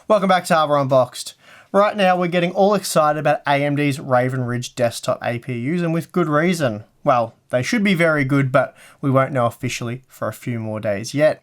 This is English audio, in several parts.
Welcome back to Unboxed. Right now we're getting all excited about AMD's Raven Ridge desktop APUs, and with good reason. Well, they should be very good, but we won't know officially for a few more days yet.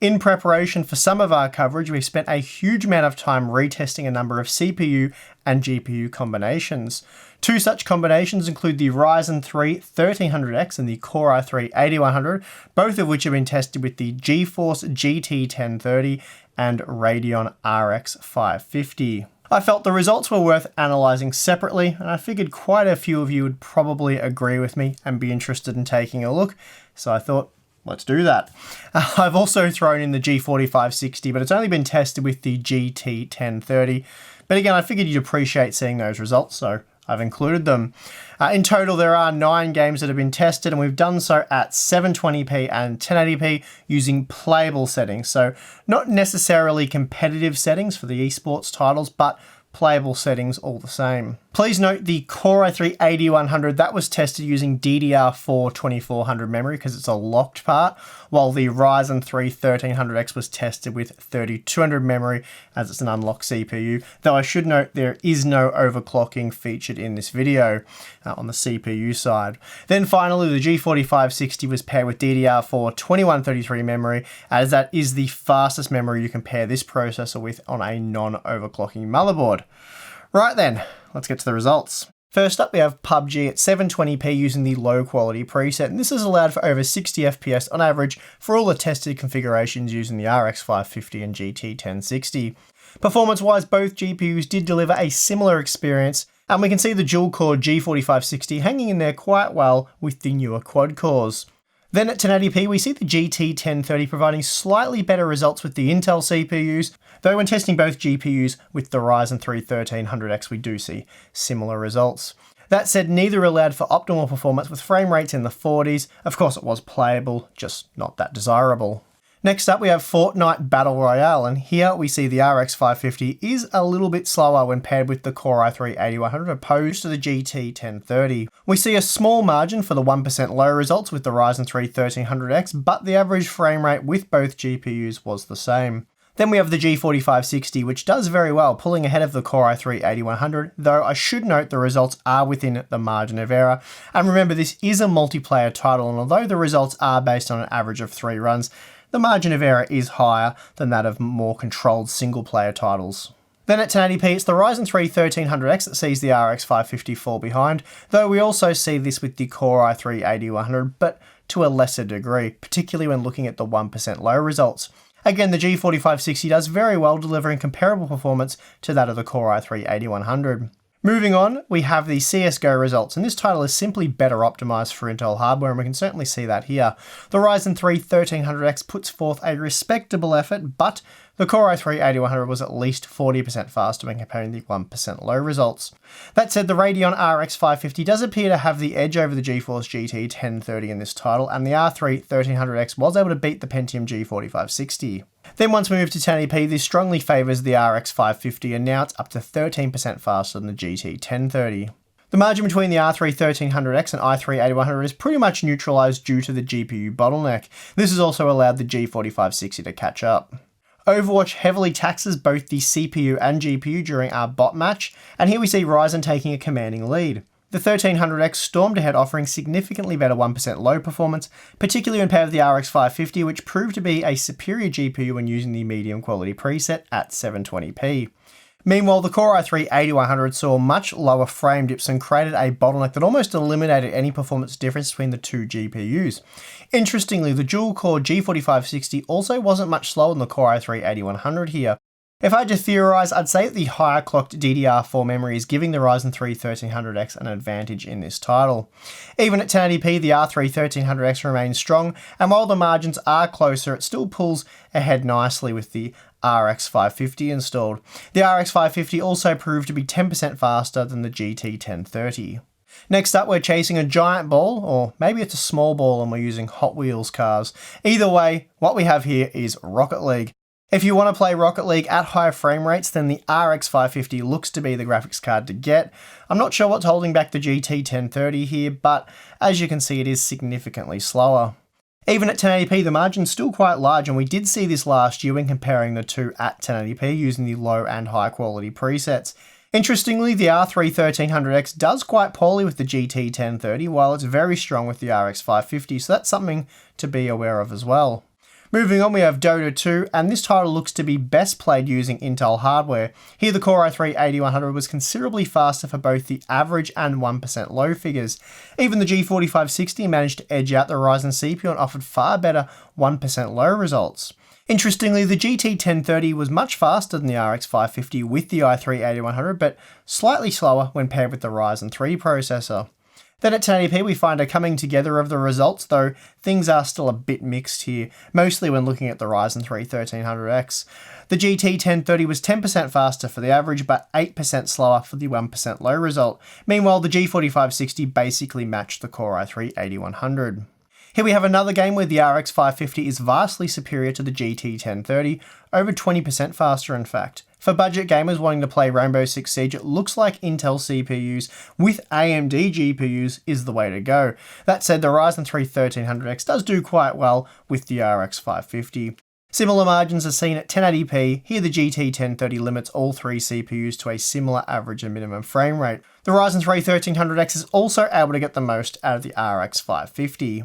In preparation for some of our coverage, we've spent a huge amount of time retesting a number of CPU and GPU combinations. Two such combinations include the Ryzen 3 1300X and the Core i3 8100, both of which have been tested with the GeForce GT 1030 and Radeon RX 550. I felt the results were worth analysing separately, and I figured quite a few of you would probably agree with me and be interested in taking a look, so I thought, let's do that. I've also thrown in the G4560, but it's only been tested with the GT 1030. But again, I figured you'd appreciate seeing those results, so I've included them. In total, there are 9 games that have been tested, and we've done so at 720p and 1080p using playable settings. So not necessarily competitive settings for the esports titles, but playable settings all the same. Please note the Core i3 8100, that was tested using DDR4 2400 memory because it's a locked part, while the Ryzen 3 1300X was tested with 3200 memory as it's an unlocked CPU, though I should note there is no overclocking featured in this video on the CPU side. Then finally, the G4560 was paired with DDR4 2133 memory, as that is the fastest memory you can pair this processor with on a non-overclocking motherboard. Right then, let's get to the results. First up, we have PUBG at 720p using the low quality preset, and this is allowed for over 60 FPS on average for all the tested configurations using the RX 550 and GT 1060. Performance-wise, both GPUs did deliver a similar experience, and we can see the dual-core G4560 hanging in there quite well with the newer quad cores. Then at 1080p, we see the GT 1030 providing slightly better results with the Intel CPUs, though when testing both GPUs with the Ryzen 3 1300X, we do see similar results. That said, neither allowed for optimal performance with frame rates in the 40s. Of course, it was playable, just not that desirable. Next up, we have Fortnite Battle Royale, and here we see the RX 550 is a little bit slower when paired with the Core i3 8100 opposed to the GT 1030. We see a small margin for the 1% low results with the Ryzen 3 1300X, but the average frame rate with both GPUs was the same. Then we have the G4560, which does very well, pulling ahead of the Core i3 8100, though I should note the results are within the margin of error. And remember, this is a multiplayer title, and although the results are based on an average of 3 runs, the margin of error is higher than that of more controlled single-player titles. Then at 1080p, it's the Ryzen 3 1300X that sees the RX 550 fall behind, though we also see this with the Core i3 8100, but to a lesser degree, particularly when looking at the 1% low results. Again, the G4560 does very well, delivering comparable performance to that of the Core i3 8100. Moving on, we have the CSGO results, and this title is simply better optimized for Intel hardware, and we can certainly see that here. The Ryzen 3 1300X puts forth a respectable effort, but the Core i3 8100 was at least 40% faster when comparing the 1% low results. That said, the Radeon RX 550 does appear to have the edge over the GeForce GT 1030 in this title, and the R3 1300X was able to beat the Pentium G4560. Then once we move to 1080p, this strongly favours the RX 550, and now it's up to 13% faster than the GT 1030. The margin between the R3 1300X and i3 8100 is pretty much neutralised due to the GPU bottleneck. This has also allowed the G4560 to catch up. Overwatch heavily taxes both the CPU and GPU during our bot match, and here we see Ryzen taking a commanding lead. The 1300X stormed ahead, offering significantly better 1% low performance, particularly when paired with the RX 550, which proved to be a superior GPU when using the medium quality preset at 720p. Meanwhile, the Core i3 8100 saw much lower frame dips and created a bottleneck that almost eliminated any performance difference between the two GPUs. Interestingly, the dual-core G4560 also wasn't much slower than the Core i3 8100 here. If I had to theorise, I'd say that the higher clocked DDR4 memory is giving the Ryzen 3 1300X an advantage in this title. Even at 1080p, the R3 1300X remains strong, and while the margins are closer, it still pulls ahead nicely with the RX 550 installed. The RX 550 also proved to be 10% faster than the GT 1030. Next up, we're chasing a giant ball, or maybe it's a small ball and we're using Hot Wheels cars. Either way, what we have here is Rocket League. If you want to play Rocket League at higher frame rates, then the RX 550 looks to be the graphics card to get. I'm not sure what's holding back the GT 1030 here, but as you can see, it is significantly slower. Even at 1080p, the margin's still quite large, and we did see this last year when comparing the two at 1080p using the low and high quality presets. Interestingly, the R3 1300X does quite poorly with the GT 1030, while it's very strong with the RX 550, so that's something to be aware of as well. Moving on, we have DOTA 2, and this title looks to be best played using Intel hardware. Here the Core i3 8100 was considerably faster for both the average and 1% low figures. Even the G4560 managed to edge out the Ryzen CPU and offered far better 1% low results. Interestingly, the GT 1030 was much faster than the RX 550 with the i3 8100, but slightly slower when paired with the Ryzen 3 processor. Then at 1080p we find a coming together of the results, though things are still a bit mixed here, mostly when looking at the Ryzen 3 1300X. The GT 1030 was 10% faster for the average, but 8% slower for the 1% low result. Meanwhile, the G4560 basically matched the Core i3 8100. Here we have another game where the RX 550 is vastly superior to the GT 1030, over 20% faster in fact. For budget gamers wanting to play Rainbow Six Siege, it looks like Intel CPUs with AMD GPUs is the way to go. That said, the Ryzen 3 1300X does do quite well with the RX 550. Similar margins are seen at 1080p. Here the GT 1030 limits all three CPUs to a similar average and minimum frame rate. The Ryzen 3 1300X is also able to get the most out of the RX 550.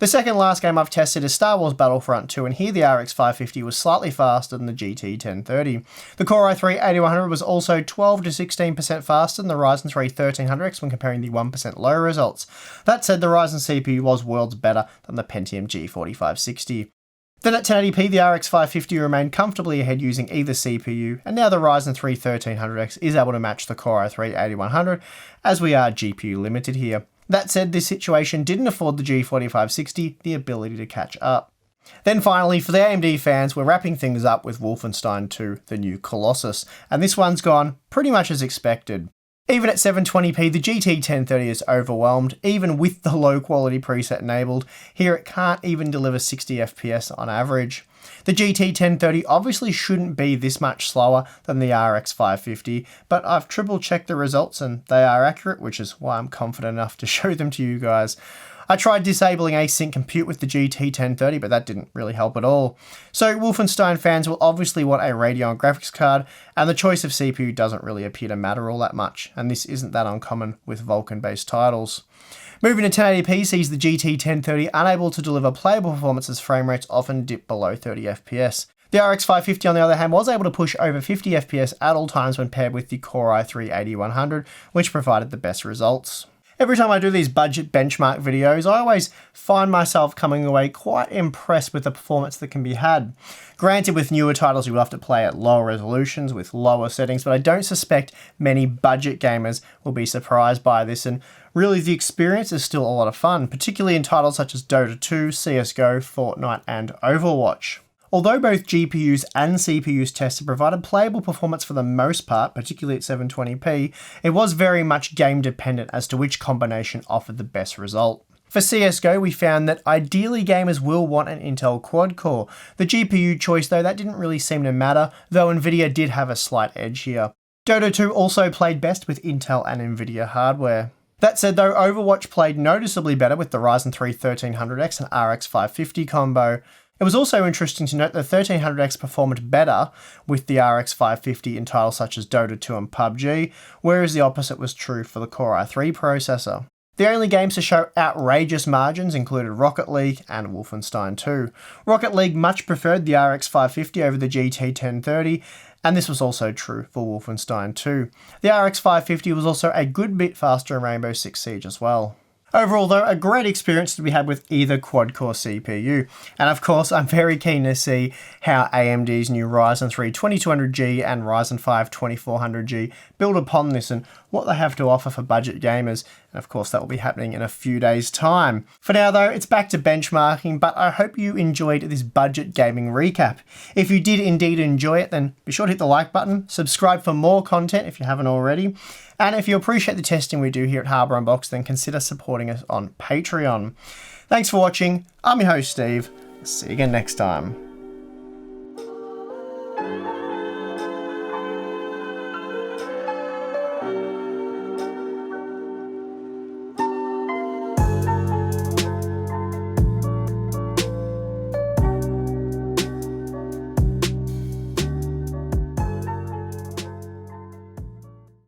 The second last game I've tested is Star Wars Battlefront 2, and here the RX 550 was slightly faster than the GT 1030. The Core i3 8100 was also 12 to 16% faster than the Ryzen 3 1300X when comparing the 1% low results. That said, the Ryzen CPU was worlds better than the Pentium G4560. Then at 1080p, the RX 550 remained comfortably ahead using either CPU, and now the Ryzen 3 1300X is able to match the Core i3 8100, as we are GPU limited here. That said, this situation didn't afford the G4560 the ability to catch up. Then finally, for the AMD fans, we're wrapping things up with Wolfenstein 2, the new Colossus, and this one's gone pretty much as expected. Even at 720p, the GT 1030 is overwhelmed, even with the low quality preset enabled. Here it can't even deliver 60 FPS on average. The GT 1030 obviously shouldn't be this much slower than the RX 550, but I've triple checked the results and they are accurate, which is why I'm confident enough to show them to you guys. I tried disabling async compute with the GT 1030, but that didn't really help at all. So Wolfenstein fans will obviously want a Radeon graphics card, and the choice of CPU doesn't really appear to matter all that much, and this isn't that uncommon with Vulkan-based titles. Moving to 1080p sees the GT 1030 unable to deliver playable performance as frame rates often dip below 30 FPS. The RX 550 on the other hand was able to push over 50 FPS at all times when paired with the Core i3 8100, which provided the best results. Every time I do these budget benchmark videos, I always find myself coming away quite impressed with the performance that can be had. Granted, with newer titles you will have to play at lower resolutions with lower settings, but I don't suspect many budget gamers will be surprised by this, and really the experience is still a lot of fun, particularly in titles such as DOTA 2, CSGO, Fortnite and Overwatch. Although both GPUs and CPUs tested provided playable performance for the most part, particularly at 720p, it was very much game dependent as to which combination offered the best result. For CSGO, we found that ideally gamers will want an Intel quad-core. The GPU choice though, that didn't really seem to matter, though Nvidia did have a slight edge here. DOTA 2 also played best with Intel and Nvidia hardware. That said though, Overwatch played noticeably better with the Ryzen 3 1300X and RX 550 combo. It was also interesting to note that the 1300X performed better with the RX 550 in titles such as DOTA 2 and PUBG, whereas the opposite was true for the Core i3 processor. The only games to show outrageous margins included Rocket League and Wolfenstein 2. Rocket League much preferred the RX 550 over the GT 1030, and this was also true for Wolfenstein 2. The RX 550 was also a good bit faster in Rainbow Six Siege as well. Overall though, a great experience to be had with either quad-core CPU. And of course, I'm very keen to see how AMD's new Ryzen 3 2200G and Ryzen 5 2400G build upon this and what they have to offer for budget gamers. And of course, that will be happening in a few days' time. For now though, it's back to benchmarking, but I hope you enjoyed this budget gaming recap. If you did indeed enjoy it, then be sure to hit the like button, subscribe for more content if you haven't already. And if you appreciate the testing we do here at Harbour Unboxed, then consider supporting us on Patreon. Thanks for watching. I'm your host, Steve. See you again next time.